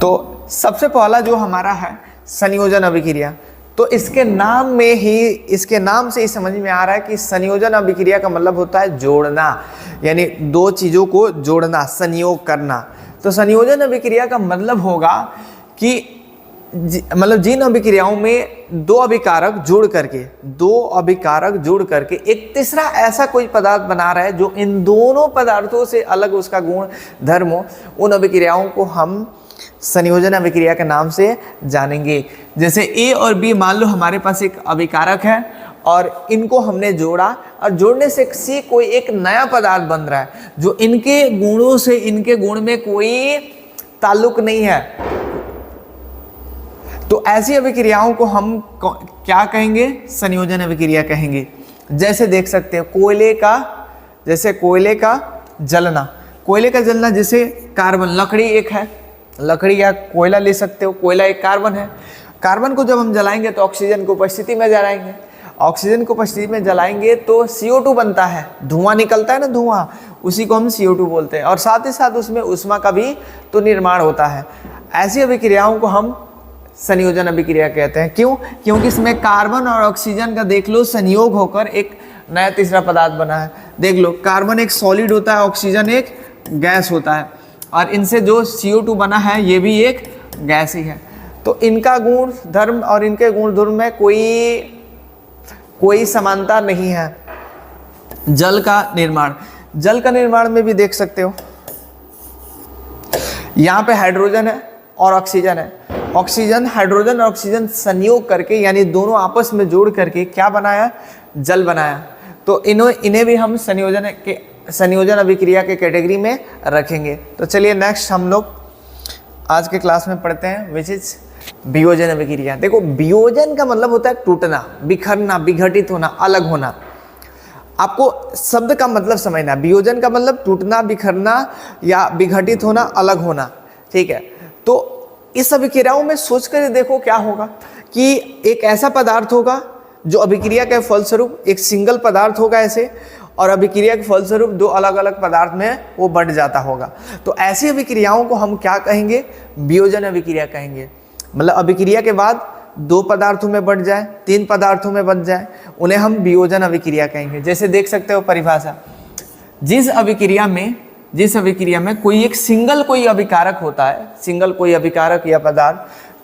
तो सबसे पहला जो हमारा है संयोजन अभिक्रिया, तो इसके नाम से ही समझ में आ रहा है कि संयोजन अभिक्रिया का मतलब होता है जोड़ना, यानी दो चीजों को जोड़ना, संयोग करना। तो संयोजन अभिक्रिया का मतलब होगा कि मतलब जिन अभिक्रियाओं में दो अभिकारक जुड़ करके एक तीसरा ऐसा कोई पदार्थ बना रहा है जो इन दोनों पदार्थों से अलग उसका गुण धर्म हो, उन अभिक्रियाओं को हम संयोजन अभिक्रिया के नाम से जानेंगे। जैसे ए और बी, मान लो हमारे पास एक अभिकारक है और इनको हमने जोड़ा और जोड़ने से सी कोई एक नया पदार्थ बन रहा है जो इनके गुणों से इनके गुण में कोई ताल्लुक नहीं है। तो ऐसी अभिक्रियाओं को हम क्या कहेंगे? संयोजन अभिक्रिया कहेंगे। जैसे देख सकते हैं कोयले का जलना, जैसे कार्बन, लकड़ी एक है, लकड़ी या कोयला ले सकते हो, कोयला एक कार्बन है। कार्बन को जब हम जलाएंगे तो ऑक्सीजन की उपस्थिति में जलाएंगे, ऑक्सीजन की उपस्थिति में जलाएंगे तो CO2 बनता है, धुआं निकलता है ना, धुआं, उसी को हम CO2 बोलते हैं और साथ ही साथ उसमें ऊष्मा का भी तो निर्माण होता है। ऐसी अभिक्रियाओं को हम संयोजन अभिक्रिया कहते हैं। क्यों? क्योंकि इसमें कार्बन और ऑक्सीजन का देख लो संयोग होकर एक नया तीसरा पदार्थ बना है। देख लो, कार्बन एक सॉलिड होता है, ऑक्सीजन एक गैस होता है और इनसे जो CO2 बना है ये भी एक गैस ही है। तो इनका गुण धर्म और इनके गुण धर्म में कोई समानता नहीं है। जल का निर्माण में भी देख सकते हो, यहाँ पे हाइड्रोजन है और ऑक्सीजन है। हाइड्रोजन और ऑक्सीजन संयोग करके यानी दोनों आपस में जोड़ करके क्या बनाया? जल बनाया। तो इन्हें भी हम संयोजन अभिक्रिया के कैटेगरी में रखेंगे। तो चलिए नेक्स्ट हम लोग आज के क्लास में पढ़ते हैं, विच इज वियोजन अभिक्रिया। देखो, वियोजन का मतलब होता है टूटना, बिखरना, विघटित होना, अलग होना। आपको शब्द का मतलब समझना। वियोजन का मतलब टूटना, बिखरना या विघटित होना, अलग होना, ठीक है। तो इस अभिक्रियाओं में सोच कर देखो क्या होगा कि एक ऐसा पदार्थ होगा जो अभिक्रिया के फलस्वरूप एक सिंगल पदार्थ होगा ऐसे, और अभिक्रिया के फलस्वरूप दो अलग अलग पदार्थ में वो बढ़ जाता होगा। तो ऐसी अभिक्रियाओं को हम क्या कहेंगे? वियोजन अभिक्रिया कहेंगे। मतलब अभिक्रिया के बाद दो पदार्थों में बढ़ जाए, तीन पदार्थों में बढ़ जाए, उन्हें हम वियोजन अभिक्रिया कहेंगे। जैसे देख सकते हो परिभाषा, जिस अभिक्रिया में कोई एक सिंगल कोई अभिकारक होता है, सिंगल कोई अभिकारक या पदार्थ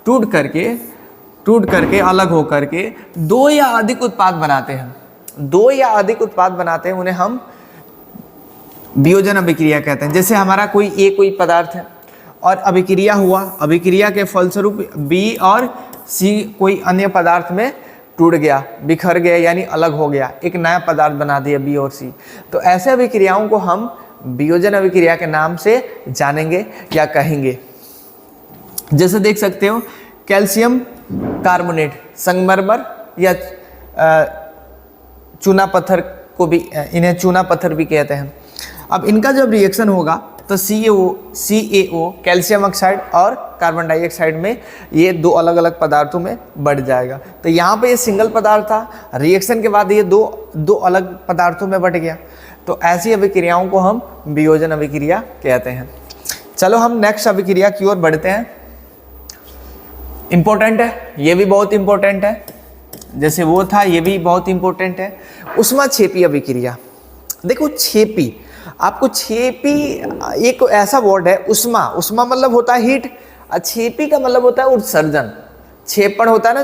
टूट करके अलग हो करके दो या अधिक उत्पाद बनाते हैं, उन्हें हम वियोजन अभिक्रिया कहते हैं। जैसे हमारा कोई पदार्थ है और अभिक्रिया हुआ, अभिक्रिया के फलस्वरूप B और C कोई अन्य पदार्थ में टूट गया, बिखर गया, यानी अलग हो गया, एक नया पदार्थ बना दिया B और C। तो ऐसे अभिक्रियाओं को हम वियोजन अभिक्रिया के नाम से जानेंगे या कहेंगे। जैसे देख सकते हो कैल्शियम कार्बोनेट, संगमरमर या चूना पत्थर को भी, इन्हें चूना पत्थर भी कहते हैं। अब इनका जब रिएक्शन होगा तो CaO कैल्शियम ऑक्साइड और कार्बन डाइऑक्साइड में ये दो अलग अलग पदार्थों में बढ़ जाएगा। तो यहाँ पे ये सिंगल पदार्थ था, रिएक्शन के बाद ये दो अलग पदार्थों में बढ़ गया। तो ऐसी अभिक्रियाओं को हम वियोजन अभिक्रिया कहते हैं। चलो हम नेक्स्ट अभिक्रिया की ओर बढ़ते हैं। इंपॉर्टेंट है, ये भी बहुत इंपॉर्टेंट है, जैसे वो था ये भी बहुत इंपॉर्टेंट है। ऊष्माक्षेपी अभिक्रिया। देखो छेपी, आपको छेपी एक ऐसा वर्ड है, उष्मा मतलब होता है हीट, और छेपी का मतलब होता है उत्सर्जन। छेपड़ होता है ना,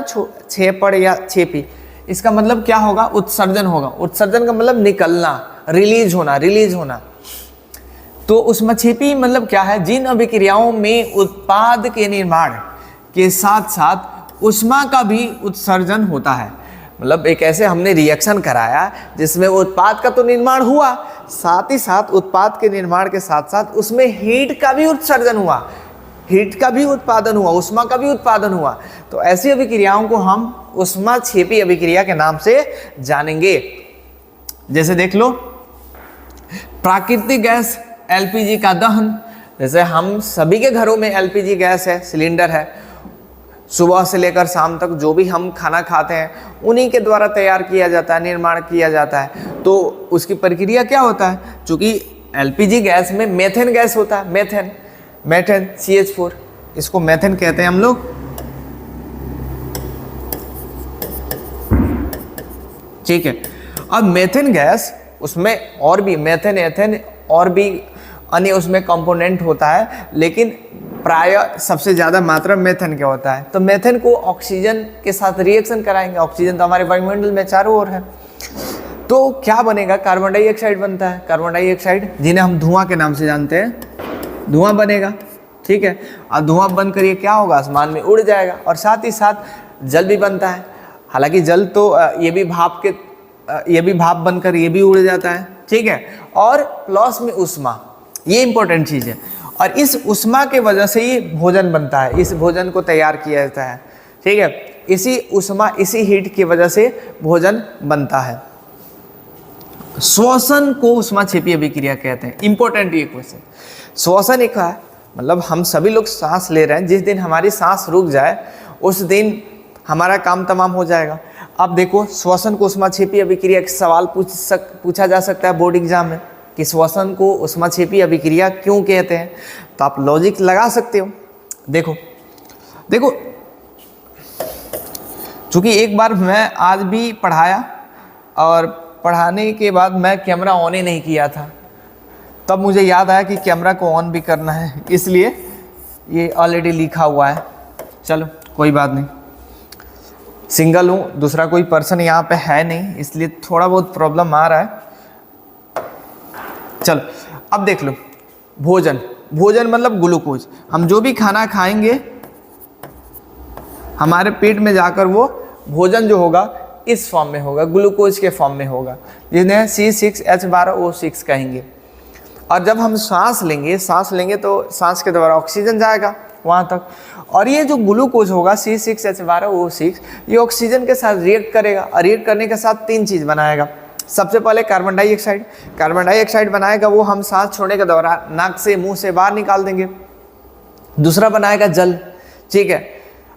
छेपड़ या छेपी, इसका मतलब क्या होगा? उत्सर्जन होगा। उत्सर्जन का मतलब निकलना, रिलीज होना। तो ऊष्माक्षेपी मतलब क्या है? जिन अभिक्रियाओं में उत्पाद के निर्माण के साथ साथ ऊष्मा का भी उत्सर्जन होता है। मतलब एक ऐसे हमने रिएक्शन कराया जिसमें उत्पाद का तो निर्माण हुआ, साथ ही साथ उत्पाद के निर्माण के साथ साथ उसमें हीट का भी उत्सर्जन हुआ, हीट का भी उत्पादन हुआ, ऊष्मा का भी उत्पादन हुआ। तो ऐसी अभिक्रियाओं को हम ऊष्माक्षेपी अभिक्रिया के नाम से जानेंगे। जैसे देख लो प्राकृतिक गैस LPG का दहन, जैसे हम सभी के घरों में LPG गैस है, सिलेंडर है, सुबह से लेकर शाम तक जो भी हम खाना खाते हैं उन्हीं के द्वारा तैयार किया जाता है, निर्माण किया जाता है। तो उसकी प्रक्रिया क्या होता है? चूँकि LPG गैस में मेथेन गैस होता है, मेथेन CH4, इसको मेथेन कहते हैं हम लोग। ठीक है, अब मेथेन गैस, उसमें और भी मेथेन, एथेन और भी अन्य उसमें कंपोनेंट होता है, लेकिन प्राय सबसे ज़्यादा मात्रा मेथेन का होता है। तो मेथेन को ऑक्सीजन के साथ रिएक्शन कराएंगे, ऑक्सीजन तो हमारे वायुमंडल में चारों ओर है, तो क्या बनेगा, कार्बन डाइऑक्साइड बनता है। कार्बन डाइऑक्साइड जिन्हें हम धुआं के नाम से जानते हैं, धुआं बनेगा। ठीक है, और धुआं बनकर ये क्या होगा, आसमान में उड़ जाएगा। और साथ ही साथ जल भी बनता है। हालांकि जल तो ये भी भाप बनकर ये भी उड़ जाता है। ठीक है, और प्लस में ऊष्मा, ये इंपॉर्टेंट चीज़ है। और इस ऊष्मा के वजह से ही भोजन बनता है, इस भोजन को तैयार किया जाता है। ठीक है, इसी ऊष्मा, इसी हीट की वजह से भोजन बनता है। श्वसन को ऊष्माक्षेपी अभिक्रिया कहते हैं। इंपॉर्टेंट ये क्वेश्चन। श्वसन एक है, मतलब हम सभी लोग सांस ले रहे हैं, जिस दिन हमारी सांस रुक जाए उस दिन हमारा काम तमाम हो जाएगा। अब देखो, श्वसन को ऊष्माक्षेपी अभिक्रिया का सवाल पूछा जा सकता है बोर्ड एग्जाम में कि श्वसन को ऊष्माक्षेपी अभिक्रिया क्यों कहते हैं, तो आप लॉजिक लगा सकते हो। देखो चूंकि एक बार मैं आज भी पढ़ाया और पढ़ाने के बाद मैं कैमरा ऑन ही नहीं किया था, तब मुझे याद आया कि कैमरा को ऑन भी करना है, इसलिए ये ऑलरेडी लिखा हुआ है। चलो कोई बात नहीं, सिंगल हूँ, दूसरा कोई पर्सन यहाँ पे है नहीं, इसलिए थोड़ा बहुत प्रॉब्लम आ रहा है। चलो अब देख लो, भोजन मतलब ग्लूकोज। हम जो भी खाना खाएंगे हमारे पेट में जाकर वो भोजन जो होगा इस फॉर्म में होगा, ग्लूकोज के फॉर्म में होगा, जिन्हें C6H12O6 कहेंगे। और जब हम सांस लेंगे तो सांस के द्वारा ऑक्सीजन जाएगा वहाँ तक, और ये जो ग्लूकोज होगा C6H12O6 ये ऑक्सीजन के साथ रिएक्ट करेगा, और रिएक्ट करने के साथ तीन चीज़ बनाएगा। सबसे पहले कार्बन डाइऑक्साइड बनाएगा, वो हम सांस छोड़ने के दौरान नाक से मुंह से बाहर निकाल देंगे। दूसरा बनाएगा जल, ठीक है,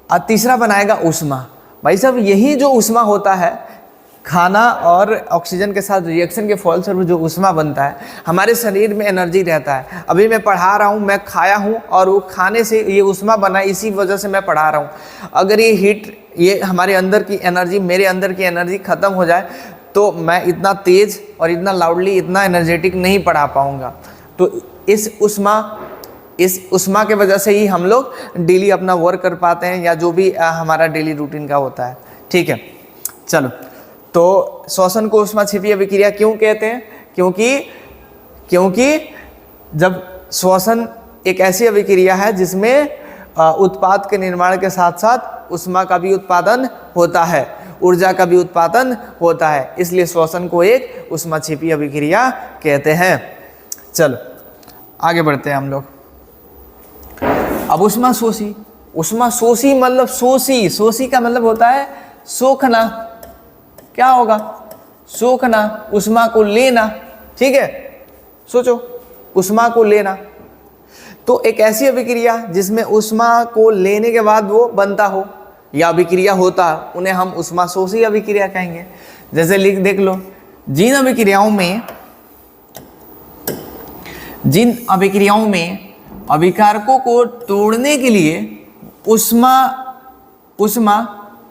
और तीसरा बनाएगा ऊष्मा। भाई साहब, यही जो ऊष्मा होता है, खाना और ऑक्सीजन के साथ रिएक्शन के फलस्वरूप जो ऊष्मा बनता है, हमारे शरीर में एनर्जी रहता है। अभी मैं पढ़ा रहा हूँ, मैं खाया हूँ और वो खाने से ये ऊष्मा बना, इसी वजह से मैं पढ़ा रहा हूँ। अगर ये हीट, ये हमारे अंदर की एनर्जी, मेरे अंदर की एनर्जी ख़त्म हो जाए तो मैं इतना तेज़ और इतना लाउडली, इतना एनर्जेटिक नहीं पढ़ा पाऊँगा। तो इस ऊष्मा के वजह से ही हम लोग डेली अपना वर्क कर पाते हैं, या जो भी हमारा डेली रूटीन का होता है। ठीक है, चलो, तो श्वसन को ऊष्माक्षेपी अभिक्रिया क्यों कहते हैं? क्योंकि जब श्वसन एक ऐसी अभिक्रिया है जिसमें उत्पाद के निर्माण के साथ साथ ऊष्मा का भी उत्पादन होता है, ऊर्जा का भी उत्पादन होता है, इसलिए श्वसन को एक ऊष्माक्षेपी अभिक्रिया कहते हैं। चलो आगे बढ़ते हैं हम लोग। अब ऊष्माशोषी मतलब शोषी का मतलब होता है सोखना। क्या होगा? सोखना, ऊष्मा को लेना। ठीक है, सोचो, ऊष्मा को लेना। तो एक ऐसी अभिक्रिया जिसमें ऊष्मा को लेने के बाद वो बनता हो या अभिक्रिया होता, उन्हें हम ऊष्माशोषी अभिक्रिया कहेंगे। जैसे देख लो, जिन अभिक्रियाओं में अभिकारकों को तोड़ने के लिए ऊष्मा,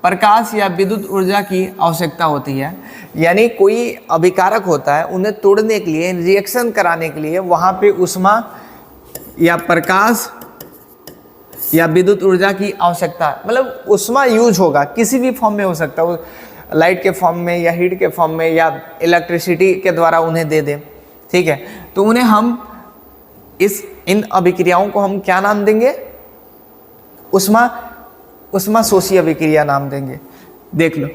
प्रकाश या विद्युत ऊर्जा की आवश्यकता होती है, यानी कोई अभिकारक होता है, उन्हें तोड़ने के लिए, रिएक्शन कराने के लिए वहाँ पे ऊष्मा या प्रकाश या विद्युत ऊर्जा की आवश्यकता, मतलब ऊष्मा यूज होगा, किसी भी फॉर्म में हो सकता है, लाइट के फॉर्म में या हीट के फॉर्म में या इलेक्ट्रिसिटी के द्वारा उन्हें दे दें। ठीक है, तो उन्हें हम इन अभिक्रियाओं को हम क्या नाम देंगे? ऊष्माशोषी अभिक्रिया नाम देंगे। देख लो,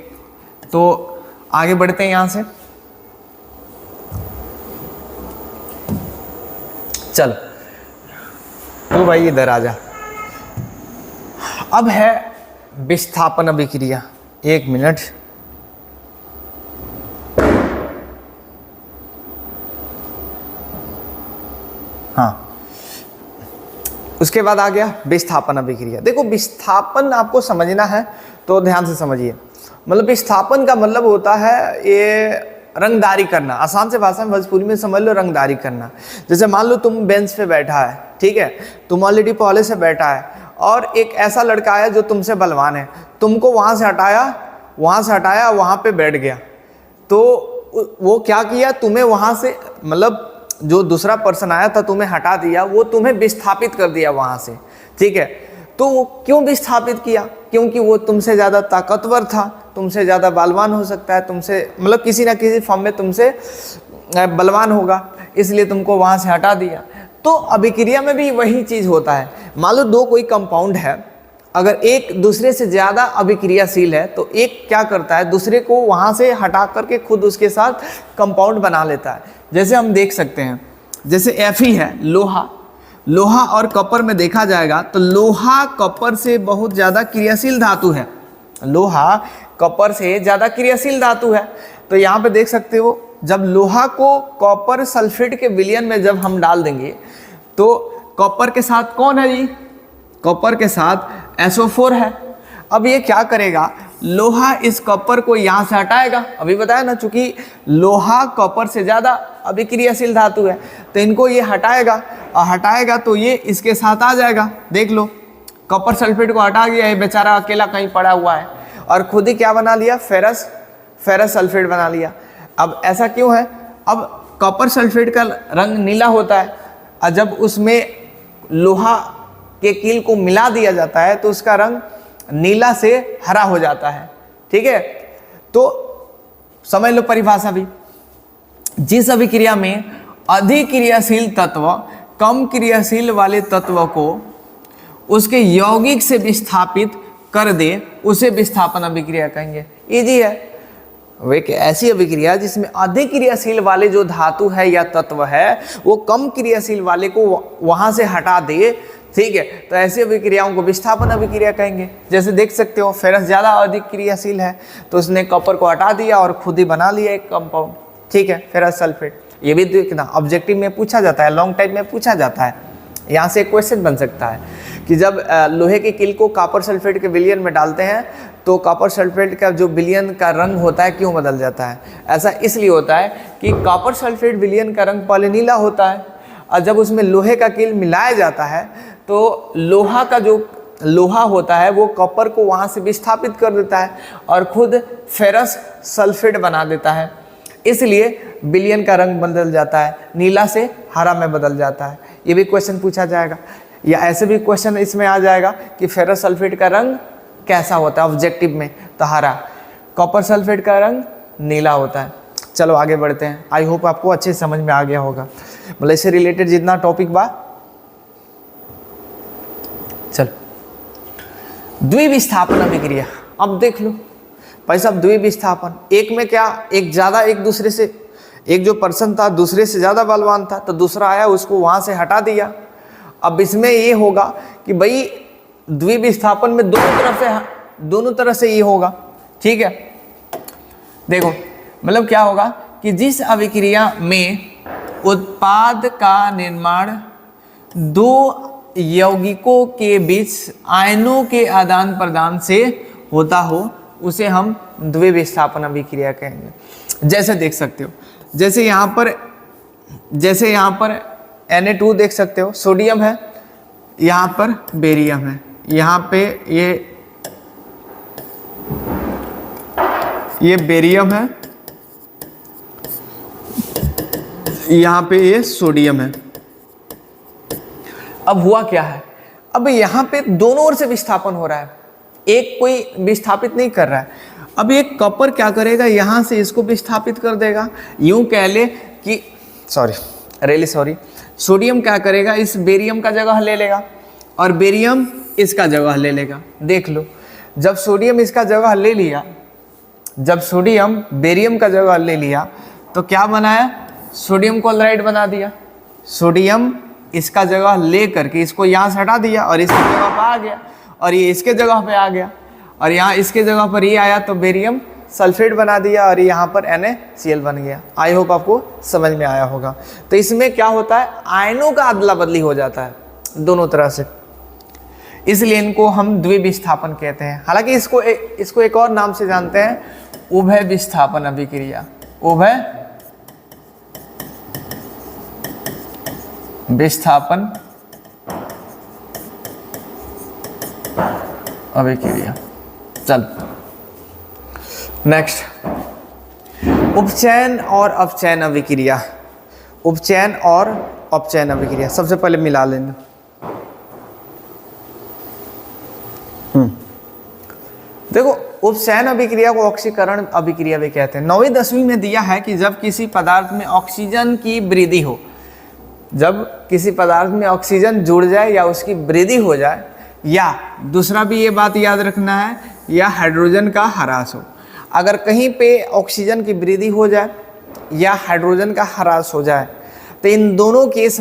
तो आगे बढ़ते हैं यहां से। चलो तो भाई इधर आ जा। अब है विस्थापन अभिक्रिया। एक मिनट, हाँ, उसके बाद आ गया विस्थापन अभिक्रिया। देखो, विस्थापन आपको समझना है तो ध्यान से समझिए। मतलब विस्थापन का मतलब होता है ये रंगदारी करना। आसान से भाषा में, भोजपुरी में समझ लो, रंगदारी करना। जैसे मान लो तुम बेंच पे बैठा है, ठीक है, तुम ऑलरेडी पहले से बैठा है और एक ऐसा लड़का आया जो तुमसे बलवान है, तुमको वहाँ से हटाया, वहाँ पे बैठ गया, तो वो क्या किया, तुम्हें वहाँ से, मतलब जो दूसरा पर्सन आया था तुम्हें हटा दिया, वो तुम्हें विस्थापित कर दिया वहाँ से, ठीक है। तो वो क्यों विस्थापित किया, क्योंकि वो तुमसे ज़्यादा ताकतवर था, तुमसे ज़्यादा बलवान हो सकता है, तुमसे मतलब किसी ना किसी फॉर्म में तुमसे बलवान होगा, इसलिए तुमको वहाँ से हटा दिया। तो अभिक्रिया में भी वही चीज़ होता है। मान लो दो कोई कंपाउंड है, अगर एक दूसरे से ज़्यादा अभिक्रियाशील है तो एक क्या करता है, दूसरे को वहाँ से हटा करके खुद उसके साथ कंपाउंड बना लेता है। जैसे हम देख सकते हैं, जैसे Fe है लोहा और कॉपर में देखा जाएगा तो लोहा कॉपर से बहुत ज़्यादा क्रियाशील धातु है, लोहा कॉपर से ज़्यादा क्रियाशील धातु है। तो यहाँ पे देख सकते हो, जब लोहा को कॉपर सल्फेट के विलयन में जब हम डाल देंगे तो कॉपर के साथ कौन है जी, कॉपर के साथ SO4 है। अब ये क्या करेगा, लोहा इस कॉपर को यहाँ से हटाएगा, अभी बताया ना, चूंकि लोहा कॉपर से ज़्यादा अभिक्रियाशील धातु है तो इनको ये हटाएगा, और हटाएगा तो ये इसके साथ आ जाएगा। देख लो, कॉपर सल्फेट को हटा गया, ये बेचारा अकेला कहीं पड़ा हुआ है, और खुद ही क्या बना लिया, फेरस सल्फेट बना लिया। अब ऐसा क्यों है, अब कॉपर सल्फेट का रंग नीला होता है, और जब उसमें लोहा के कील को मिला दिया जाता है तो उसका रंग नीला से हरा हो जाता है, ठीक है। तो समझ लो परिभाषा भी, जिस अभिक्रिया में अधिक क्रियाशील तत्व कम क्रियाशील वाले तत्व को उसके यौगिक से विस्थापित कर दे उसे विस्थापन अभिक्रिया कहेंगे। इजी है, वे एक ऐसी अभिक्रिया जिसमें अधिक क्रियाशील वाले जो धातु है या तत्व है वो कम क्रियाशील वाले को वहां से हटा दे, ठीक है, तो ऐसी अभिक्रियाओं को विस्थापन अभिक्रिया कहेंगे। जैसे देख सकते हो, फेरस ज़्यादा अधिक क्रियाशील है तो उसने कॉपर को हटा दिया और खुद ही बना लिया एक कंपाउंड, ठीक है, फेरस सल्फेट। ये भी देखना, ऑब्जेक्टिव में पूछा जाता है, लॉन्ग टाइप में पूछा जाता है। यहाँ से एक क्वेश्चन बन सकता है कि जब लोहे के कील को कॉपर सल्फेट के विलयन में डालते हैं तो कॉपर सल्फेट का जो विलयन का रंग होता है क्यों बदल जाता है। ऐसा इसलिए होता है कि कॉपर सल्फेट विलयन का रंग पहले नीला होता है, और जब उसमें लोहे का कील मिलाया जाता है तो लोहा का जो लोहा होता है वो कॉपर को वहाँ से विस्थापित कर देता है और खुद फेरस सल्फेट बना देता है, इसलिए विलयन का रंग बदल जाता है, नीला से हरा में बदल जाता है। ये भी क्वेश्चन पूछा जाएगा, या ऐसे भी क्वेश्चन इसमें आ जाएगा कि फेरस सल्फेट का रंग कैसा होता है ऑब्जेक्टिव में, तो हरा, कॉपर सल्फेट का रंग नीला होता है। चलो आगे बढ़ते हैं, आई होप आपको अच्छे समझ में आ गया होगा, मतलब इससे रिलेटेड जितना टॉपिक बा। चलो द्विविस्थापन अभिक्रिया, अब देख लो भाई साहब, द्विविस्थापन, एक में क्या, एक ज़्यादा एक दूसरे से, एक जो पर्सन था दूसरे से ज़्यादा बलवान था तो दूसरा आया उसको वहाँ से हटा दिया। अब इसमें ये होगा कि भाई द्विविस्थापन में दोनों तरफ से ये होगा, ठीक है। देखो मतलब क्या होगा कि जिस अभिक्रिया में उत्पाद का निर्माण दो यौगिकों के बीच आयनों के आदान प्रदान से होता हो उसे हम द्विविस्थापन अभिक्रिया कहेंगे। जैसे देख सकते हो, जैसे यहाँ पर Na2 देख सकते हो, सोडियम है, यहाँ पर बेरियम है, यहाँ पे ये बेरियम है, यहाँ पे ये सोडियम है। अब हुआ क्या है, अब यहाँ पे दोनों ओर से विस्थापन हो रहा है, एक कोई विस्थापित नहीं कर रहा है। अब ये कॉपर क्या करेगा, यहाँ से इसको विस्थापित कर देगा, यूं कह ले कि सोडियम क्या करेगा, इस बेरियम का जगह ले लेगा और बेरियम इसका जगह ले लेगा। देख लो, जब सोडियम इसका जगह ले लिया, जब सोडियम बेरियम का जगह ले लिया तो क्या बनाया, सोडियम क्लोराइड बना दिया। सोडियम इसका जगह ले करके इसको यहाँ से हटा दिया और इसकी जगह पर आ गया, और ये इसके जगह पे आ गया, और यहाँ इसके जगह पर ये आया तो बेरियम सल्फेट बना दिया और यहाँ पर NaCl बन गया। आई होप आपको समझ में आया होगा। तो इसमें क्या होता है, आयनों का अदला बदली हो जाता है दोनों तरह से, इसलिए इनको हम द्विविस्थापन कहते हैं। हालांकि इसको एक और नाम से जानते हैं, उभय विस्थापन अभिक्रिया, उभय विस्थापन अभिक्रिया। चल नेक्स्ट, उपचयन और अपचयन अभिक्रिया। उपचयन और अपचयन अभिक्रिया सबसे पहले मिला लेना। देखो, उपचयन अभिक्रिया को ऑक्सीकरण अभिक्रिया भी कहते हैं। 9वीं 10वीं में दिया है कि जब किसी पदार्थ में ऑक्सीजन की वृद्धि हो, जब किसी पदार्थ में ऑक्सीजन जुड़ जाए या उसकी वृद्धि हो जाए, या दूसरा भी ये बात याद रखना है, या हाइड्रोजन का ह्रास हो। अगर कहीं पे ऑक्सीजन की वृद्धि हो जाए या हाइड्रोजन का ह्रास हो जाए, तो इन दोनों केस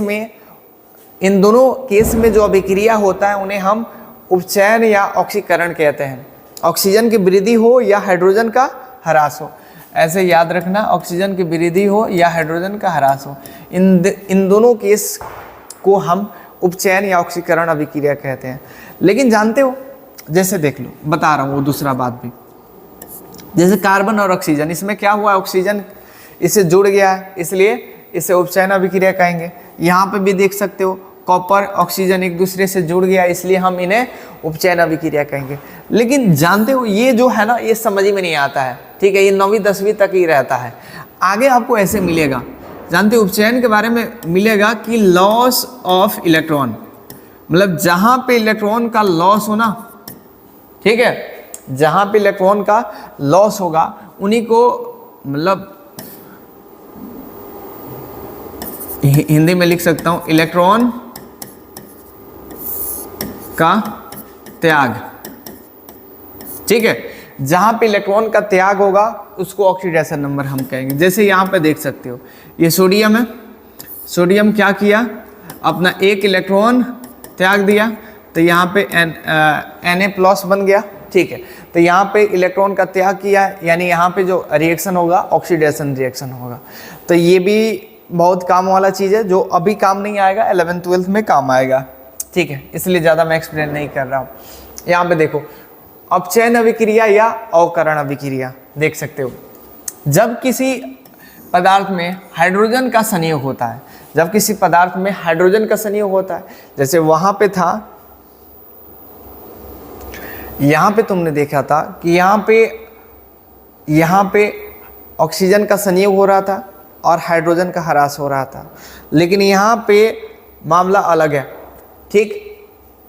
में जो अभिक्रिया होता है उन्हें हम उपचयन या ऑक्सीकरण कहते हैं। ऑक्सीजन की वृद्धि हो या हाइड्रोजन का ह्रास हो, ऐसे याद रखना, ऑक्सीजन की वृद्धि हो या हाइड्रोजन का ह्रास हो, इन दोनों केस को हम उपचयन या ऑक्सीकरण अभिक्रिया कहते हैं। लेकिन जानते हो, जैसे देख लो, बता रहा हूँ वो दूसरा बात भी, जैसे कार्बन और ऑक्सीजन, इसमें क्या हुआ, ऑक्सीजन इससे जुड़ गया है, इसलिए इसे उपचयन अभिक्रिया कहेंगे। यहाँ पे भी देख सकते हो, कॉपर ऑक्सीजन एक दूसरे से जुड़ गया, इसलिए हम इन्हें उपचयन अभिक्रिया कहेंगे। लेकिन जानते हो, ये जो है ना, ये समझ में नहीं आता है, ठीक है, ये 9वीं 10वीं तक ही रहता है। आगे आपको ऐसे मिलेगा, जानते हो उपचयन के बारे में मिलेगा कि लॉस ऑफ इलेक्ट्रॉन, मतलब जहां पे इलेक्ट्रॉन का लॉस हो ना, ठीक है, जहां पे इलेक्ट्रॉन का लॉस होगा उन्हीं को, मतलब हिंदी में लिख सकता हूं, इलेक्ट्रॉन का त्याग, ठीक है, जहां पे इलेक्ट्रॉन का त्याग होगा उसको ऑक्सीडेशन नंबर हम कहेंगे। जैसे यहाँ पे देख सकते हो, ये सोडियम है, सोडियम क्या किया, अपना एक इलेक्ट्रॉन त्याग दिया, तो यहाँ पे Na+ बन गया, ठीक है, तो यहाँ पे इलेक्ट्रॉन का त्याग किया, यानी यहाँ पे जो रिएक्शन होगा ऑक्सीडेशन रिएक्शन होगा। तो ये भी बहुत काम वाला चीज़ है, जो अभी काम नहीं आएगा, 11th 12th में काम आएगा, ठीक है, इसलिए ज़्यादा मैं एक्सप्लेन नहीं कर रहा हूँ। यहाँ पे देखो, अपचयन अभिक्रिया या अवकरण अभिक्रिया देख सकते हो, जब किसी पदार्थ में हाइड्रोजन का संयोग होता है, जब किसी पदार्थ में हाइड्रोजन का संयोग होता है, जैसे वहां पे था, यहाँ पे तुमने देखा था कि यहाँ पे ऑक्सीजन का संयोग हो रहा था और हाइड्रोजन का ह्रास हो रहा था, लेकिन यहाँ पे मामला अलग है, ठीक,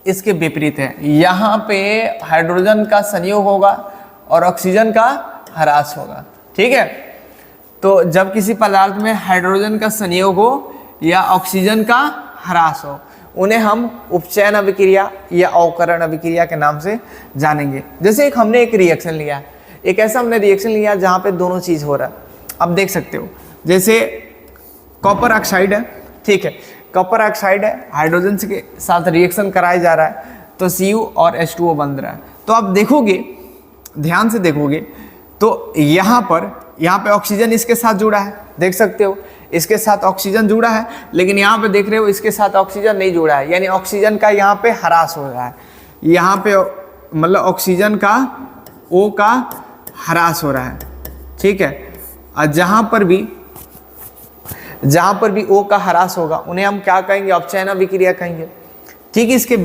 इसके विपरीत है। यहाँ पे हाइड्रोजन का संयोग होगा और ऑक्सीजन का ह्रास होगा, ठीक है। तो जब किसी पदार्थ में हाइड्रोजन का संयोग हो या ऑक्सीजन का ह्रास हो, उन्हें हम उपचयन अभिक्रिया या अवकरण अभिक्रिया के नाम से जानेंगे। जैसे हमने एक रिएक्शन लिया, एक ऐसा हमने रिएक्शन लिया जहाँ पे दोनों चीज़ हो रहा है। अब देख सकते हो, जैसे कॉपर ऑक्साइड है, ठीक है, कॉपर ऑक्साइड है, हाइड्रोजन के साथ रिएक्शन कराया जा रहा है, तो Cu और H2O बन रहा है। तो आप देखोगे, ध्यान से देखोगे, तो यहाँ पे ऑक्सीजन इसके साथ जुड़ा है, देख सकते हो, इसके साथ ऑक्सीजन जुड़ा है, लेकिन यहाँ पे देख रहे हो इसके साथ ऑक्सीजन नहीं जुड़ा है, यानी ऑक्सीजन का यहाँ पे ह्रास हो रहा है, यहाँ पे मतलब ऑक्सीजन का O का ह्रास हो रहा है, ठीक है। और जहाँ पर भी O का ह्रास होगा उन्हें हम क्या कहेंगे, अपचयन अभिक्रिया कहेंगे। ठीक इसके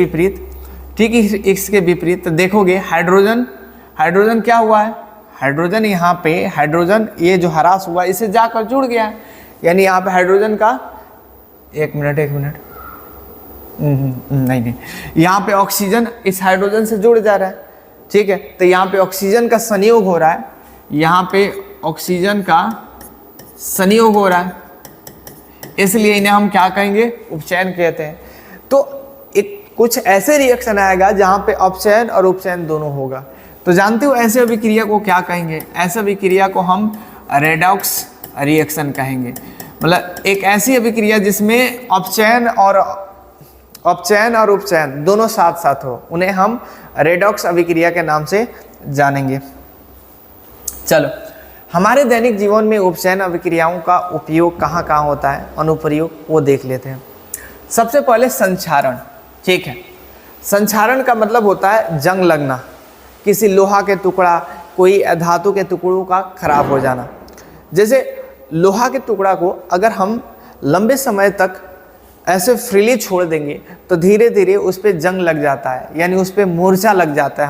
विपरीत तो देखोगे, हाइड्रोजन क्या हुआ है, हाइड्रोजन यहाँ पे, हाइड्रोजन ये जो ह्रास हुआ इसे जाकर जुड़ गया है, यानी यहाँ पे हाइड्रोजन का एक मिनट नहीं, यहाँ पे ऑक्सीजन इस हाइड्रोजन से जुड़ जा रहा है, ठीक है। तो यहाँ पे ऑक्सीजन का संयोग हो रहा है, यहाँ पे ऑक्सीजन का संयोग हो रहा है, इसलिए इन्हें हम क्या कहेंगे, उपचयन कहते हैं। तो एक कुछ ऐसे रिएक्शन आएगा जहाँ पे अपचयन और उपचयन दोनों होगा। तो जानते हो ऐसे अभिक्रिया को क्या कहेंगे, ऐसे अभिक्रिया को हम रेडॉक्स रिएक्शन कहेंगे। मतलब एक ऐसी अभिक्रिया जिसमें अपचयन और उपचयन दोनों साथ साथ हो, उन्हें हम रेडॉक्स अभिक्रिया के नाम से जानेंगे। चलो, हमारे दैनिक जीवन में उपचयन अभिक्रियाओं का उपयोग कहाँ कहाँ होता है, अनुप्रयोग, वो देख लेते हैं। सबसे पहले संक्षारण, ठीक है। संक्षारण का मतलब होता है जंग लगना, किसी लोहा के टुकड़ा, कोई धातु के टुकड़ों का खराब हो जाना। जैसे लोहा के टुकड़ा को अगर हम लंबे समय तक ऐसे फ्रीली छोड़ देंगे तो धीरे धीरे उस पर जंग लग जाता है, यानी उस पर मूर्छा लग जाता है।